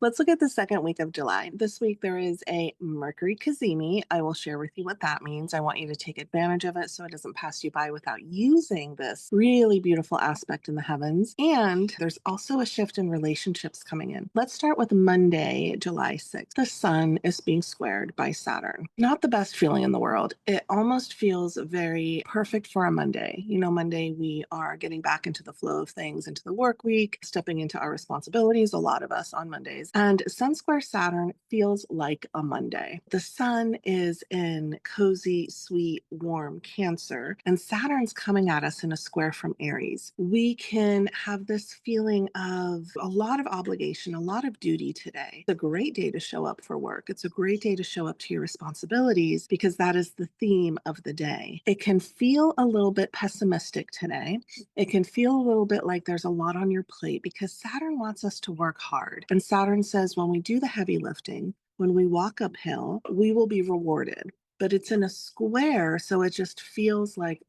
Let's look at the second week of July. This week, there is a Mercury Cazimi. I will share with you what that means. I want you to take advantage of it so it doesn't pass you by without using this really beautiful aspect in the heavens. And there's also a shift in relationships coming in. Let's start with Monday, July 6th. The sun is being squared by Saturn. Not the best feeling in the world. It almost feels very perfect for a Monday. Monday, we are getting back into the flow of things, into the work week, stepping into our responsibilities, a lot of us on Mondays. And Sun square Saturn feels like a Monday. The sun is in cozy, sweet, warm Cancer, and Saturn's coming at us in a square from Aries. We can have this feeling of a lot of obligation, a lot of duty today. It's a great day to show up for work. It's a great day to show up to your responsibilities because that is the theme of the day. It can feel a little bit pessimistic today. It can feel a little bit like there's a lot on your plate because Saturn wants us to work hard. And Saturn says when we do the heavy lifting, when we walk uphill, we will be rewarded. But it's in a square, so it just feels like,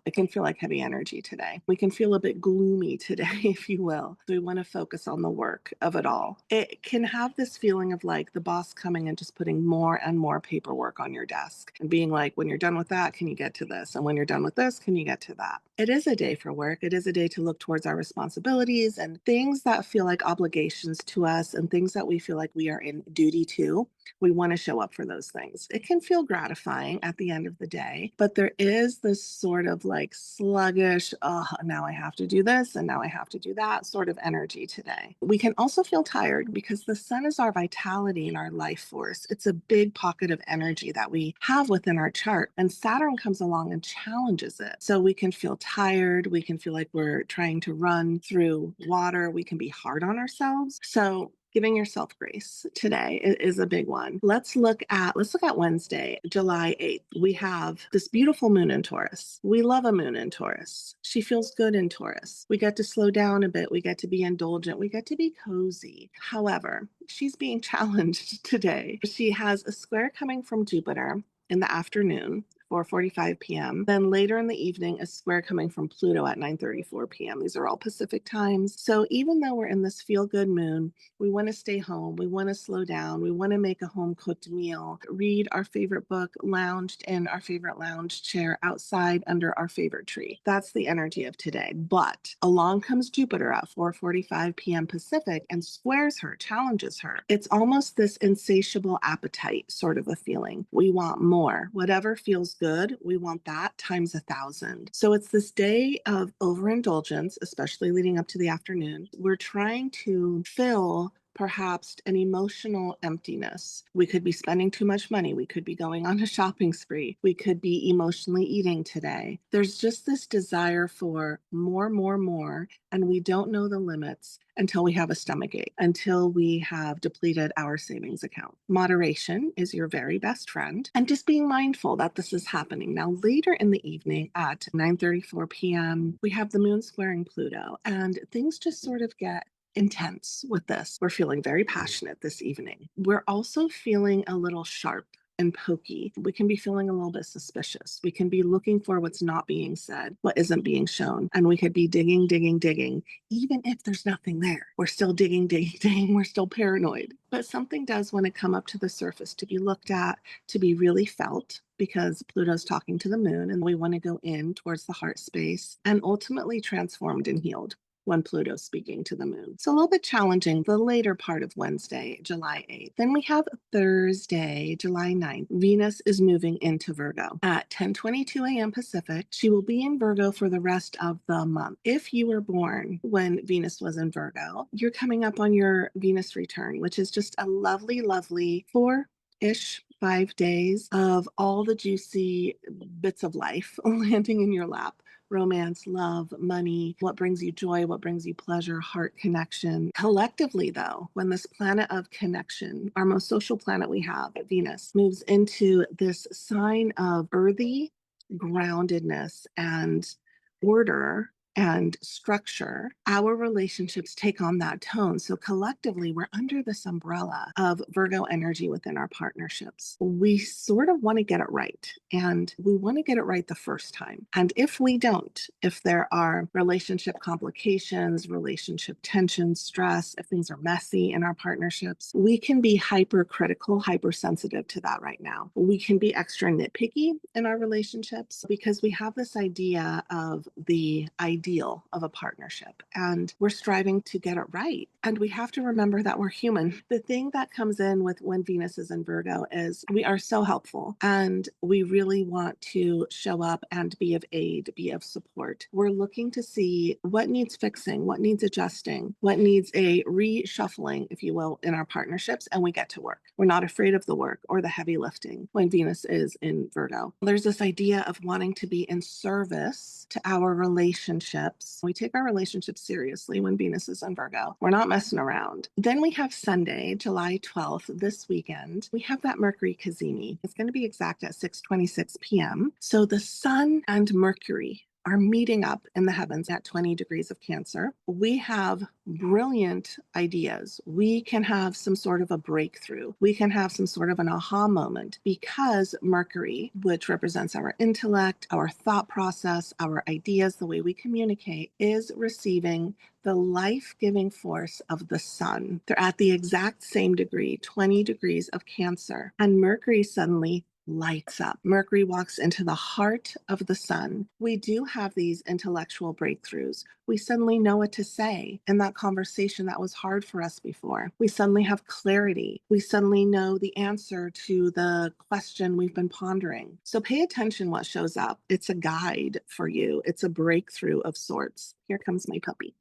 it can feel like heavy energy today. We can feel a bit gloomy today, if you will. So we want to focus on the work of it all. It can have this feeling of like the boss coming and just putting more and more paperwork on your desk and being like, when you're done with that, can you get to this? And when you're done with this, can you get to that? It is a day for work. It is a day to look towards our responsibilities and things that feel like obligations to us and things that we feel like we are in duty to. We want to show up for those things. It can feel gratifying at the end of the day, but there is this sort of like sluggish, now I have to do this and now I have to do that sort of energy today. We can also feel tired because the sun is our vitality and our life force. It's a big pocket of energy that we have within our chart, and Saturn comes along and challenges it. So we can feel tired. We can feel like we're trying to run through water. We can be hard on ourselves. So giving yourself grace today is a big one. Let's look at Wednesday, July 8th. We have this beautiful moon in Taurus. We love a moon in Taurus. She feels good in Taurus. We get to slow down a bit. We get to be indulgent. We get to be cozy. However, she's being challenged today. She has a square coming from Jupiter in the afternoon, 4:45 p.m. Then later in the evening, a square coming from Pluto at 9:34 p.m. These are all Pacific times. So even though we're in this feel-good moon, we want to stay home. We want to slow down. We want to make a home-cooked meal, read our favorite book, lounged in our favorite lounge chair outside under our favorite tree. That's the energy of today. But along comes Jupiter at 4:45 p.m. Pacific and squares her, challenges her. It's almost this insatiable appetite sort of a feeling. We want more. Whatever feels good, we want that times 1,000. So it's this day of overindulgence, especially leading up to the afternoon. We're trying to fill perhaps an emotional emptiness. We could be spending too much money. We could be going on a shopping spree. We could be emotionally eating today. There's just this desire for more, more, more, and we don't know the limits until we have a stomachache, until we have depleted our savings account. Moderation is your very best friend, and just being mindful that this is happening. Now, later in the evening at 9:34 p.m., we have the moon squaring Pluto, and things just sort of get intense with this. We're feeling very passionate this evening. We're also feeling a little sharp and pokey. We can be feeling a little bit suspicious. We can be looking for what's not being said, what isn't being shown. And we could be digging, digging, digging. Even if there's nothing there, we're still digging, digging, digging. We're still paranoid. But something does want to come up to the surface to be looked at, to be really felt, because Pluto's talking to the moon and we want to go in towards the heart space and ultimately transformed and healed when Pluto's speaking to the moon. So a little bit challenging the later part of Wednesday, July 8th. Then we have Thursday, July 9th. Venus is moving into Virgo at 10:22 a.m. Pacific. She will be in Virgo for the rest of the month. If you were born when Venus was in Virgo, you're coming up on your Venus return, which is just a lovely, lovely 5 days of all the juicy bits of life landing in your lap. Romance, love, money, what brings you joy, what brings you pleasure, heart connection. Collectively, though, when this planet of connection, our most social planet we have, Venus, moves into this sign of earthy groundedness and order and structure, our relationships take on that tone. So collectively, we're under this umbrella of Virgo energy within our partnerships. We sort of want to get it right, and we want to get it right the first time. And if we don't, if there are relationship complications, relationship tension, stress, if things are messy in our partnerships, we can be hypercritical, hypersensitive to that right now. We can be extra nitpicky in our relationships because we have this idea of the ideal of a partnership and we're striving to get it right. And we have to remember that we're human. The thing that comes in with when Venus is in Virgo is we are so helpful and we really want to show up and be of aid, be of support. We're looking to see what needs fixing, what needs adjusting, what needs a reshuffling, if you will, in our partnerships, and we get to work. We're not afraid of the work or the heavy lifting when Venus is in Virgo. There's this idea of wanting to be in service to our relationships. We take our relationships seriously when Venus is in Virgo. We're not messing around. Then we have Sunday, July 12th, this weekend. We have that Mercury Cazimi. It's going to be exact at 6:26 p.m. So the Sun and Mercury are meeting up in the heavens at 20 degrees of Cancer. We have brilliant ideas. We can have some sort of a breakthrough. We can have some sort of an aha moment because Mercury, which represents our intellect, our thought process, our ideas, the way we communicate, is receiving the life-giving force of the sun. They're at the exact same degree, 20 degrees of Cancer. And Mercury suddenly lights up. Mercury walks into the heart of the sun. We do have these intellectual breakthroughs. We suddenly know what to say in that conversation that was hard for us before. We suddenly have clarity. We suddenly know the answer to the question we've been pondering. So pay attention what shows up. It's a guide for you. It's a breakthrough of sorts. Here comes my puppy.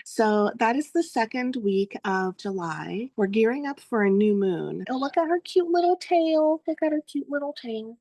So that is the second week of July. We're gearing up for a new moon. Oh, look at her cute little tail. Look at her cute little tail.